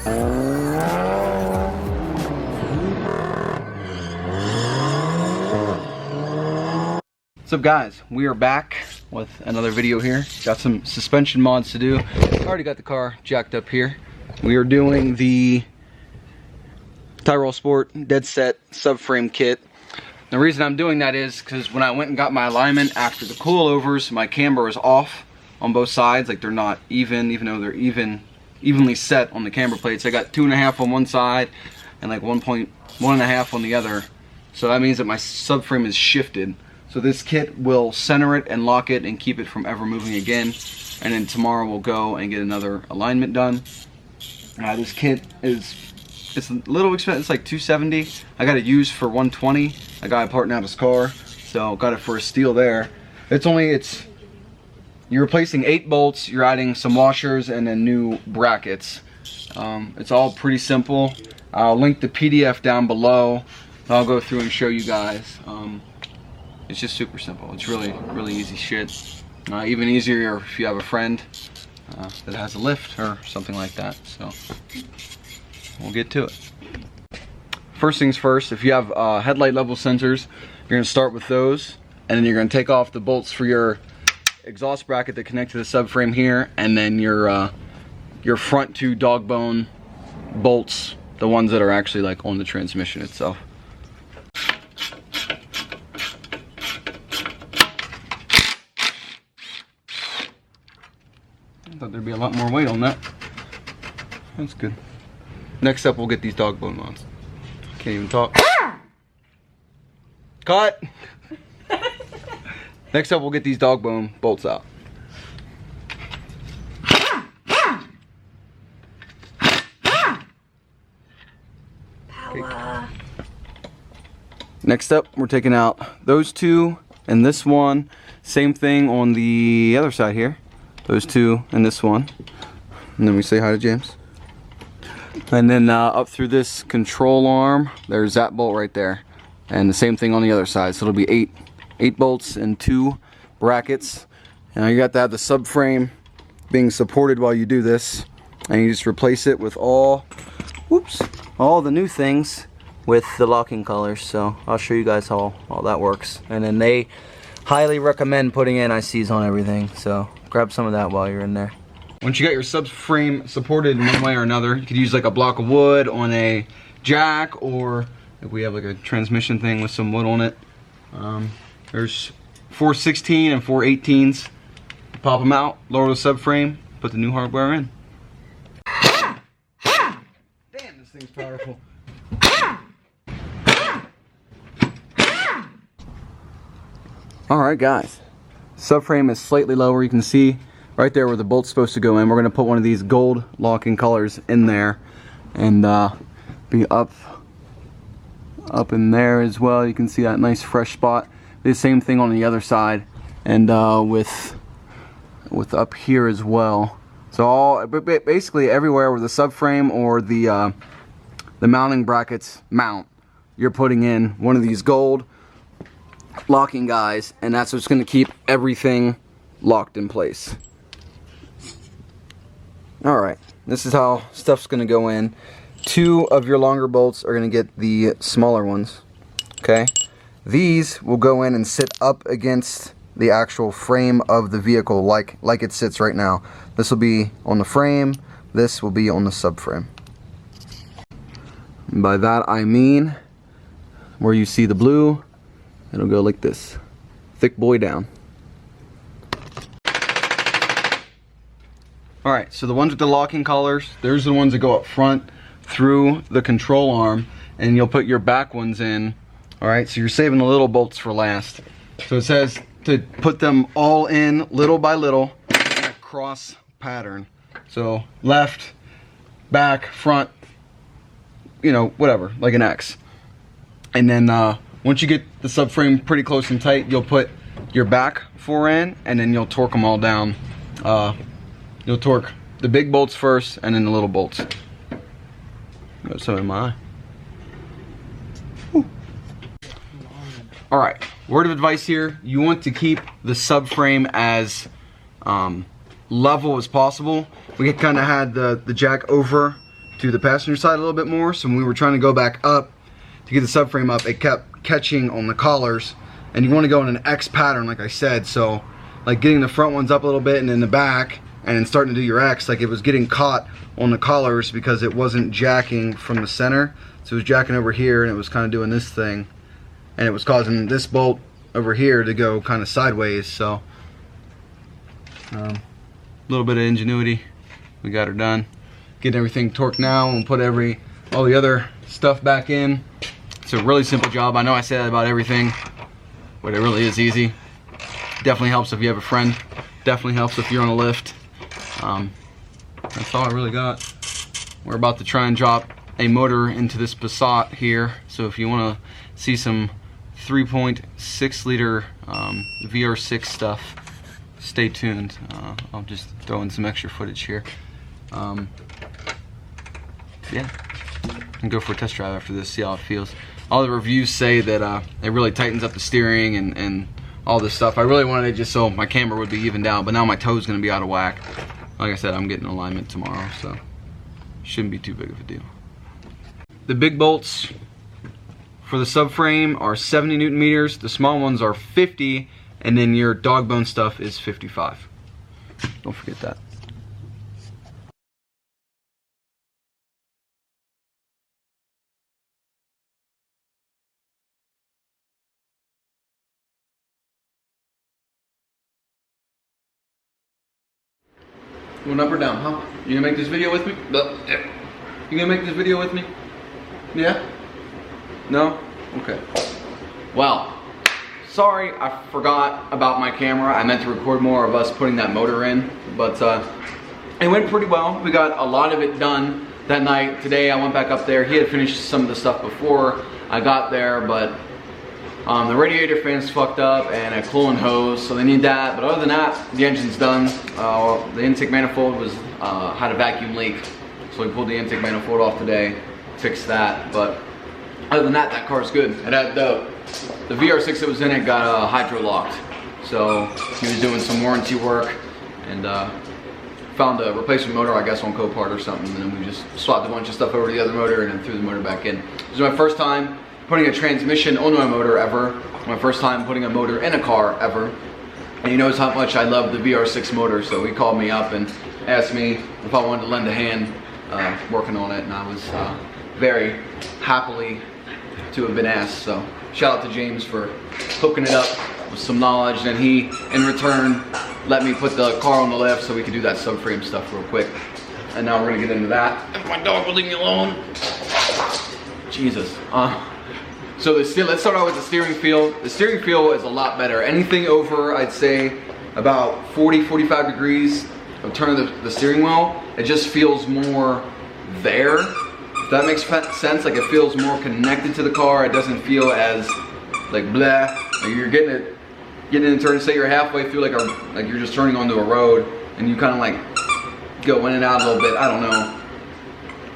What's up guys, we are back with another video here. Got some suspension mods to do. Already got the car jacked up here. We are doing the Tyrolsport Deadset subframe kit. The reason I'm doing that is because when I went and got my alignment after the coilovers, my camber was off on both sides. Like they're not even though they're evenly set on the camber plates. I got 2.5 on one side and like 1.5 on the other. So that means that my subframe is shifted. So this kit will center it and lock it and keep it from ever moving again. And then tomorrow we'll go and get another alignment done. This kit it's a little expensive. It's like $270. I got it used for $120. I got it parting out his car, so got it for a steal there. You're replacing 8 bolts. You're adding some washers and then new brackets. It's all pretty simple. I'll link the PDF down below. I'll go through and show you guys. It's just super simple. It's really easy shit. Even easier if you have a friend that has a lift or something like that. So we'll get to it. First things first, if you have headlight level sensors, you're gonna start with those, and then you're gonna take off the bolts for your exhaust bracket that connect to the subframe here, and then your front 2 dog bone bolts, the ones that are actually like on the transmission itself. I thought there'd be a lot more weight on that. That's good. Next up, we'll get these dog bone mounts. Can't even talk. Cut! Next up, we'll get these dog bone bolts out. Power. Next up, we're taking out those 2 and this one. Same thing on the other side here. Those 2 and this one. And then we say hi to James. And then up through this control arm, there's that bolt right there. And the same thing on the other side. So it'll be 8 bolts and 2 brackets. Now you got to have the subframe being supported while you do this. And you just replace it with all the new things with the locking colors. So I'll show you guys how all that works. And then they highly recommend putting NICs on everything. So grab some of that while you're in there. Once you got your subframe supported in one way or another, you could use like a block of wood on a jack, or if we have like a transmission thing with some wood on it. There's 4/16 and 4/18s. Pop them out, lower the subframe, put the new hardware in. Damn, this thing's powerful. Alright guys, subframe is slightly lower. You can see right there where the bolt's supposed to go in. We're going to put one of these gold locking colors in there and be up in there as well. You can see that nice fresh spot. The same thing on the other side, and with up here as well. So basically everywhere where the subframe or the mounting brackets mount, you're putting in one of these gold locking guys, and that's what's going to keep everything locked in place. Alright, this is how stuff's going to go in. 2 of your longer bolts are going to get the smaller ones. Okay? These will go in and sit up against the actual frame of the vehicle like it sits right now. This will be on the frame, this will be on the subframe. And by that I mean, where you see the blue, it'll go like this. Thick boy down. Alright, so the ones with the locking colors, there's the ones that go up front through the control arm, and you'll put your back ones in. Alright, so you're saving the little bolts for last. So it says to put them all in little by little in a cross pattern. So left, back, front, you know, whatever, like an X. And then once you get the subframe pretty close and tight, you'll put your back 4 in, and then you'll torque them all down. You'll torque the big bolts first, and then the little bolts. Got some in my eye. Alright, word of advice here. You want to keep the subframe as level as possible. We kind of had the jack over to the passenger side a little bit more. So when we were trying to go back up to get the subframe up, it kept catching on the collars, and you want to go in an X pattern like I said. So like getting the front ones up a little bit and in the back, and then starting to do your X, like it was getting caught on the collars because it wasn't jacking from the center. So it was jacking over here, and it was kind of doing this thing, and it was causing this bolt over here to go kind of sideways. So a little bit of ingenuity, we got her done. Getting everything torqued now, and put all the other stuff back in. It's a really simple job. I know I say that about everything, but it really is easy. Definitely helps if you have a friend. Definitely helps if you're on a lift. That's all I really got. We're about to try and drop a motor into this Passat here. So if you want to see some 3.6 liter VR6 stuff, stay tuned. I'll just throw in some extra footage here. Yeah, and go for a test drive after this, see how it feels. All the reviews say that it really tightens up the steering and all this stuff. I really wanted it just so my camera would be evened out, but now my toe's gonna be out of whack. Like I said, I'm getting alignment tomorrow, so shouldn't be too big of a deal. The big bolts for the subframe are 70 Newton meters, the small ones are 50, and then your dog bone stuff is 55. Don't forget that. Going up or down, huh? You gonna make this video with me? You gonna make this video with me? Yeah? No? Okay. Well, sorry I forgot about my camera. I meant to record more of us putting that motor in, but it went pretty well. We got a lot of it done that night. Today I went back up there. He had finished some of the stuff before I got there, but the radiator fan's fucked up and a coolant hose, so they need that. But other than that, the engine's done. The intake manifold was had a vacuum leak, so we pulled the intake manifold off today, fixed that. But other than that, that car's good. It had the VR6 that was in it got hydro locked, so he was doing some warranty work and found a replacement motor, I guess on Copart or something, and then we just swapped a bunch of stuff over to the other motor and then threw the motor back in. This is my first time putting a transmission on my motor ever. My first time putting a motor in a car ever. And he knows how much I love the VR6 motor, so he called me up and asked me if I wanted to lend a hand working on it, and I was very happily to have been asked. So shout out to James for hooking it up with some knowledge, and he in return let me put the car on the lift so we could do that subframe stuff real quick. And now we're gonna get into that. If my dog will leave me alone. Jesus. So let's start out with the steering feel. The steering feel is a lot better. Anything over, I'd say, about 40-45 degrees of turn of the steering wheel, it just feels more there. If that makes sense, like it feels more connected to the car. It doesn't feel as like blah. Like you're getting it in turn. Say you're halfway through, like you're just turning onto a road, and you kind of like go in and out a little bit. I don't know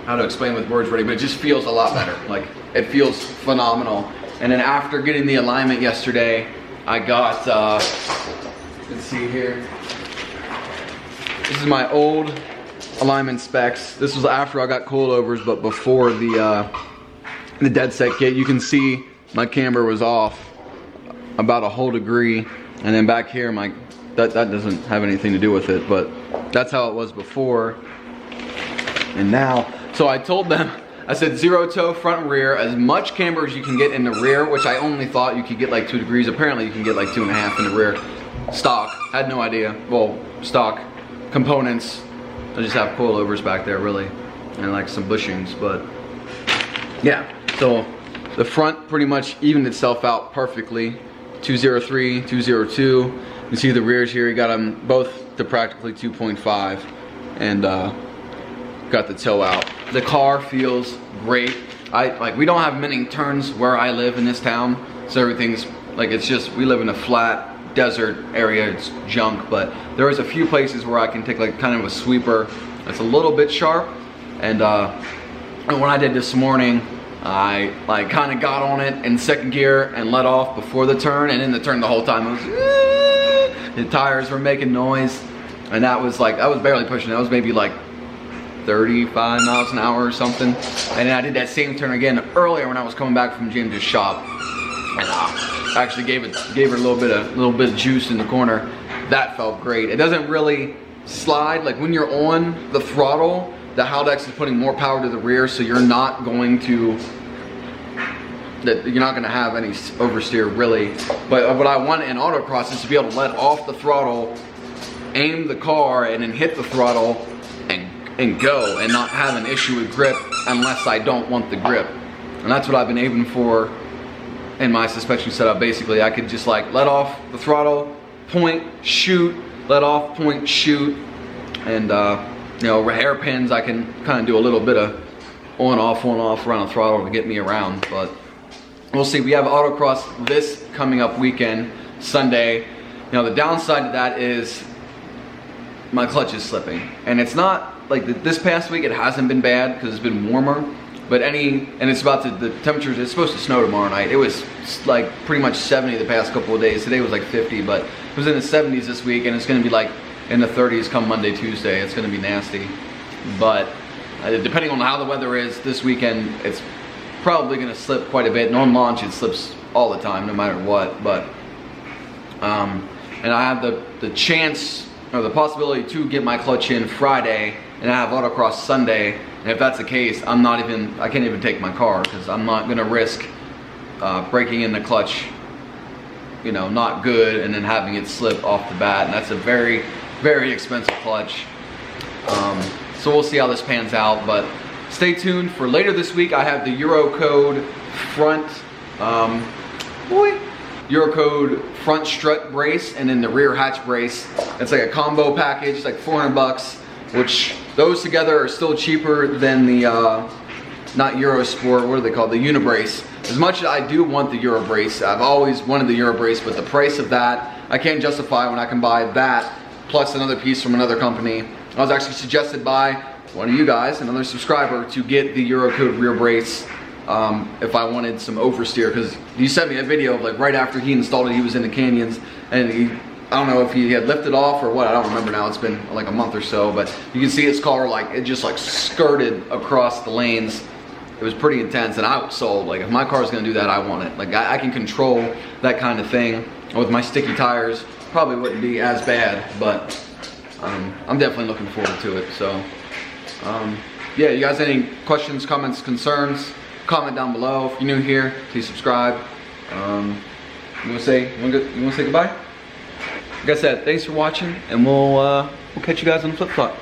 how to explain with words really, but it just feels a lot better. Like it feels phenomenal. And then after getting the alignment yesterday, I got, let's see here. This is my old alignment specs. This was after I got coilovers, but before the Deadset kit. You can see my camber was off about a whole degree. And then back here, that doesn't have anything to do with it, but that's how it was before. And now, so I told them, I said 0 toe front and rear, as much camber as you can get in the rear, which I only thought you could get like 2 degrees. Apparently you can get like 2.5 in the rear. Stock, had no idea. Well, stock components. I just have coilovers back there really, and like some bushings, but yeah. So the front pretty much evened itself out perfectly. 203, 202. You can see the rears here, you got them both to practically 2.5, and got the toe out. The car feels great. We don't have many turns where I live in this town, so everything's like, it's just, we live in a flat desert area, it's junk, but there is a few places where I can take like kind of a sweeper that's a little bit sharp, and when I did this morning, I like kind of got on it in second gear and let off before the turn, and in the turn the whole time it was, the tires were making noise, and that was barely pushing. That was maybe like 35 miles an hour or something. And then I did that same turn again earlier when I was coming back from James' shop. And actually gave her a little bit of juice in the corner. That felt great. It doesn't really slide. Like when you're on the throttle, the Haldex is putting more power to the rear, so you're not going to have any oversteer really. But what I want in autocross is to be able to let off the throttle, aim the car, and then hit the throttle and go, and not have an issue with grip unless I don't want the grip. And that's what I've been aiming for in my suspension setup. Basically, I could just like let off the throttle, point, shoot, let off, point, shoot, and you know, hairpins, I can kind of do a little bit of on off around the throttle to get me around. But we'll see. We have autocross this coming up weekend, Sunday. You know, the downside to that is my clutch is slipping, and it's not like this past week. It hasn't been bad because it's been warmer. But it's about to, the temperatures, it's supposed to snow tomorrow night. It was like pretty much 70 the past couple of days. Today was like 50, but it was in the 70s this week, and it's gonna be like in the 30s come Monday, Tuesday. It's gonna be nasty. But depending on how the weather is this weekend, it's probably gonna slip quite a bit. And on launch, it slips all the time, no matter what. But, and I have the chance, or the possibility to get my clutch in Friday, and I have autocross Sunday. And if that's the case, I can't even take my car, because I'm not gonna risk breaking in the clutch, you know, not good, and then having it slip off the bat. And that's a very, very expensive clutch. So we'll see how this pans out, but stay tuned for later this week. I have the Eurocode front, Eurocode front strut brace, and then the rear hatch brace. It's like a combo package, like 400 bucks. Which those together are still cheaper than the, not Eurosport, what are they called? The Unibrace. As much as I do want the Eurobrace, I've always wanted the Eurobrace, but the price of that, I can't justify when I can buy that plus another piece from another company. I was actually suggested by one of you guys, another subscriber, to get the Eurocode rear brace if I wanted some oversteer, because you sent me a video of like right after he installed it, he was in the canyons, and I don't know if he had lifted off or what, I don't remember now, it's been like a month or so, but you can see his car, like, it just like skirted across the lanes. It was pretty intense, and I was sold. Like, if my car's gonna do that, I want it. Like, I can control that kind of thing. With my sticky tires, probably wouldn't be as bad, but I'm definitely looking forward to it. So, yeah, you guys any questions, comments, concerns, comment down below. If you're new here, please subscribe. You wanna say goodbye? Like I said, thanks for watching, and we'll catch you guys on the flip flop.